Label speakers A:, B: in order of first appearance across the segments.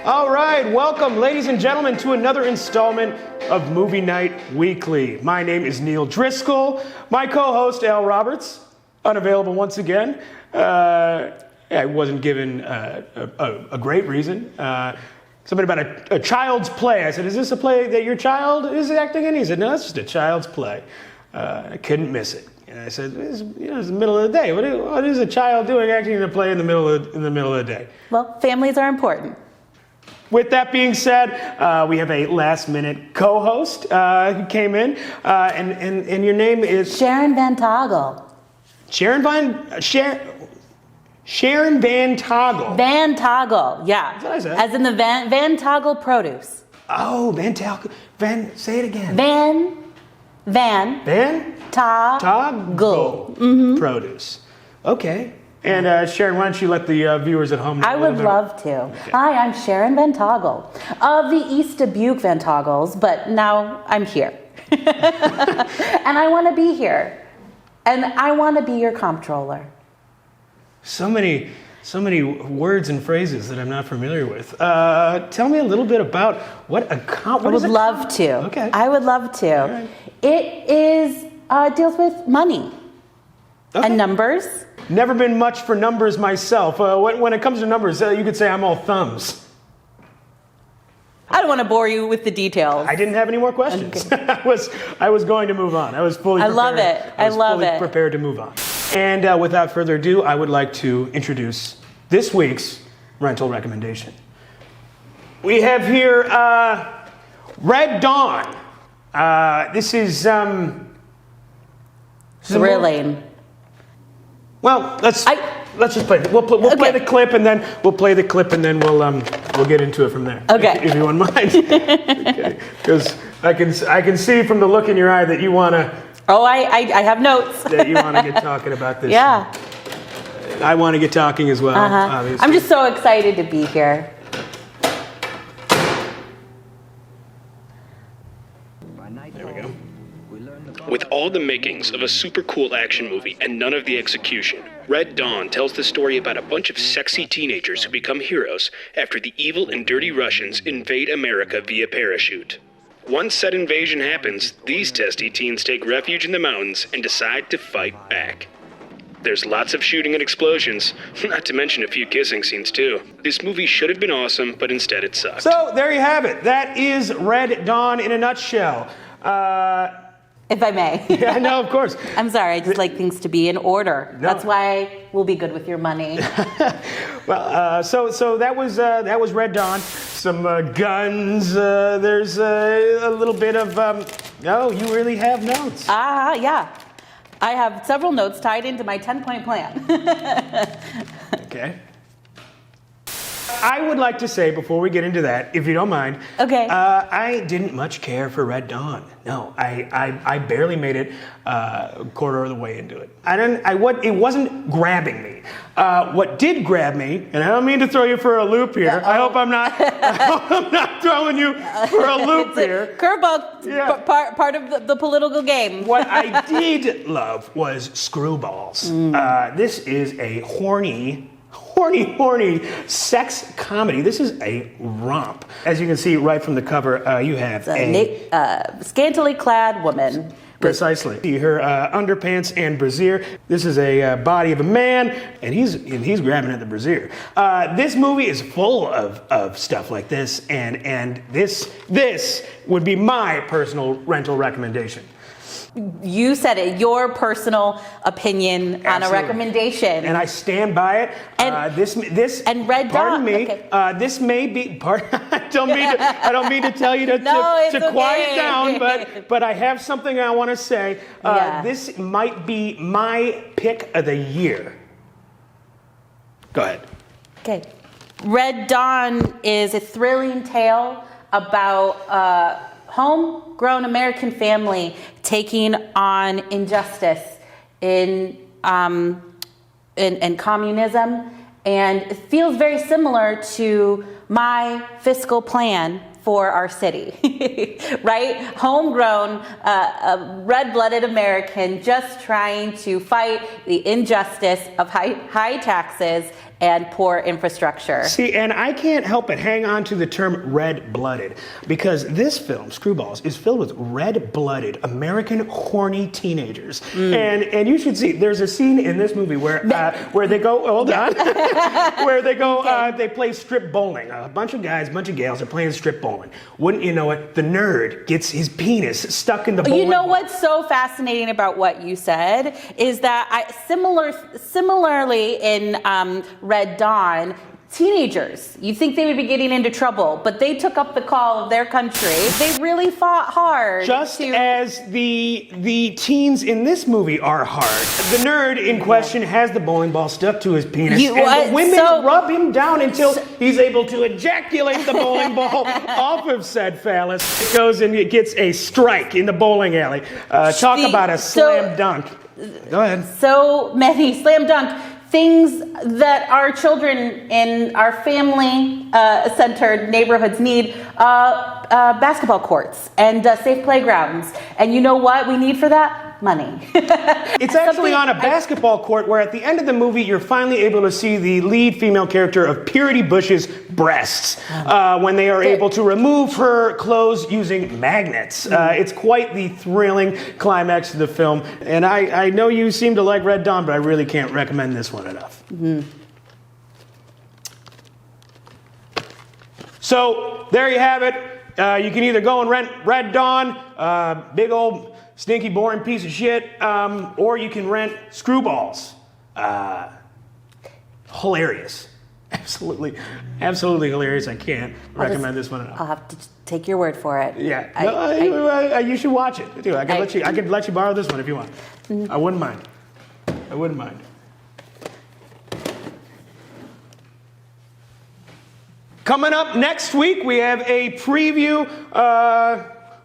A: All right, welcome, ladies and gentlemen, to another installment of Movie Night Weekly. My name is Neil Driscoll. My co-host, Al Roberts, unavailable once again. I wasn't given a great reason. Something about a child's play. I said, is this a play that your child is acting in? He said, no, it's just a child's play. I couldn't miss it. And I said, it's the middle of the day. What is a child doing acting in a play in the middle of the day?
B: Well, families are important.
A: With that being said, we have a last-minute co-host who came in, and your name is
B: Sharon VanToggle.
A: Sharon VanToggle.
B: VanToggle, yeah.
A: That's what I said.
B: As in the VanToggle produce.
A: Oh, VanToggle. Say it again.
B: VanToggle.
A: Produce. Okay. And Sharon, why don't you let the viewers at home know
B: I would love to. Okay. Hi, I'm Sharon VanToggle of the East Dubuque VanToggles, but now I'm here. And I want to be here. And I want to be your comptroller.
A: So many words and phrases that I'm not familiar with. Tell me a little bit about what a comptroller is.
B: I would love to.
A: Okay.
B: I would love to.
A: All right.
B: It deals with money and numbers.
A: Never been much for numbers myself. When it comes to numbers, you could say I'm all thumbs.
B: I don't want to bore you with the details.
A: I didn't have any more questions. Okay. I was going to move on. I was fully prepared.
B: I love it. I love it.
A: Prepared to move on. And without further ado, I would like to introduce this week's rental recommendation. We have here Red Dawn. This is
B: thrilling.
A: Well, let's just play it. We'll play the clip and then we'll get into it from there.
B: Okay.
A: If you wouldn't mind. Okay. Because I can see from the look in your eye that you want to.
B: Oh, I have notes.
A: That you want to get talking about this.
B: Yeah.
A: I want to get talking as well. Obviously.
B: I'm just so excited to be here.
A: There we go.
C: With all the makings of a super cool action movie and none of the execution, Red Dawn tells the story about a bunch of sexy teenagers who become heroes after the evil and dirty Russians invade America via parachute. Once said invasion happens, these testy teens take refuge in the mountains and decide to fight back. There's lots of shooting and explosions, not to mention a few kissing scenes too. This movie should have been awesome, but instead it sucked.
A: So there you have it. That is Red Dawn in a nutshell.
B: If I may.
A: Yeah, no, of course.
B: I'm sorry, I just like things to be in order.
A: No.
B: That's why we'll be good with your money.
A: Well, so that was Red Dawn. Some guns. There's a little bit of. Oh, you really have notes.
B: Yeah. I have several notes tied into my 10-point plan.
A: Okay. I would like to say before we get into that, if you don't mind.
B: Okay.
A: I didn't much care for Red Dawn. No, I barely made it a quarter of the way into it. It wasn't grabbing me. What did grab me, and I don't mean to throw you for a loop here. I hope I'm not throwing you for a loop here.
B: Curveball,
A: Yeah.
B: part of the political game.
A: What I did love was Screwballs. This is a horny sex comedy. This is a romp. As you can see right from the cover, you have
B: a scantily clad woman.
A: Precisely. Her underpants and brassiere. This is a body of a man, and he's grabbing at the brassiere. This movie is full of stuff like this, and this would be my personal rental recommendation.
B: You said it, your personal opinion on a recommendation.
A: And I stand by it.
B: And
A: this
B: and Red Dawn.
A: Pardon me.
B: Okay.
A: This may be I don't mean to tell you to quiet down, but I have something I want to say. This might be my pick of the year. Go ahead.
B: Okay. Red Dawn is a thrilling tale about homegrown American family taking on injustice in communism, and it feels very similar to my fiscal plan for our city, right? Homegrown, red-blooded American just trying to fight the injustice of high taxes and poor infrastructure.
A: See, and I can't help but hang on to the term red-blooded, because this film, Screwballs, is filled with red-blooded American horny teenagers. And you should see, there's a scene in this movie where they go, hold on, where they go, they play strip bowling. A bunch of guys, a bunch of gals are playing strip bowling. Wouldn't you know it, the nerd gets his penis stuck in the bowling
B: You know
A: ball.
B: what's so fascinating about what you said is that similarly in Red Dawn, teenagers, you'd think they would be getting into trouble, but they took up the call of their country. They really fought hard.
A: Just as the teens in this movie are hard. The nerd in question has the bowling ball stuck to his penis, and the women rub him down until he's able to ejaculate the bowling ball off of said phallus. It goes and it gets a strike in the bowling alley. Talk about a slam dunk. Go ahead.
B: So many slam dunk things that our children in our family-centered neighborhoods need. Basketball courts and safe playgrounds. And you know what we need for that? Money.
A: It's actually on a basketball court where at the end of the movie you're finally able to see the lead female character of Purity Bush's breasts when they are able to remove her clothes using magnets. It's quite the thrilling climax of the film. And I know you seem to like Red Dawn, but I really can't recommend this one enough. So there you have it. You can either go and rent Red Dawn, big old stinky, boring piece of shit, or you can rent Screwballs. Hilarious. Absolutely hilarious. I can't recommend this one enough.
B: I'll have to take your word for it.
A: Yeah, you should watch it too. I could let you borrow this one if you want. I wouldn't mind. Coming up next week, we have a preview.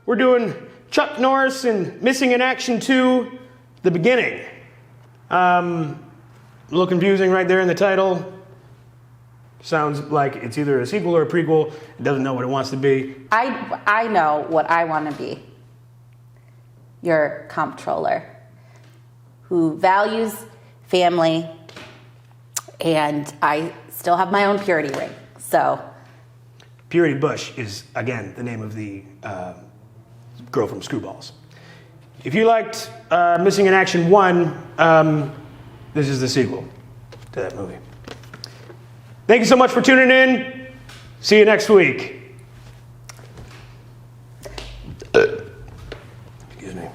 A: We're doing Chuck Norris and Missing in Action 2, The Beginning. A little confusing right there in the title. Sounds like it's either a sequel or a prequel. It doesn't know what it wants to be.
B: I know what I want to be. Your comptroller who values family, and I still have my own purity ring. So,
A: Purity Bush is, again, the name of the girl from Screwballs. If you liked Missing in Action 1, this is the sequel to that movie. Thank you so much for tuning in. See you next week. Excuse me.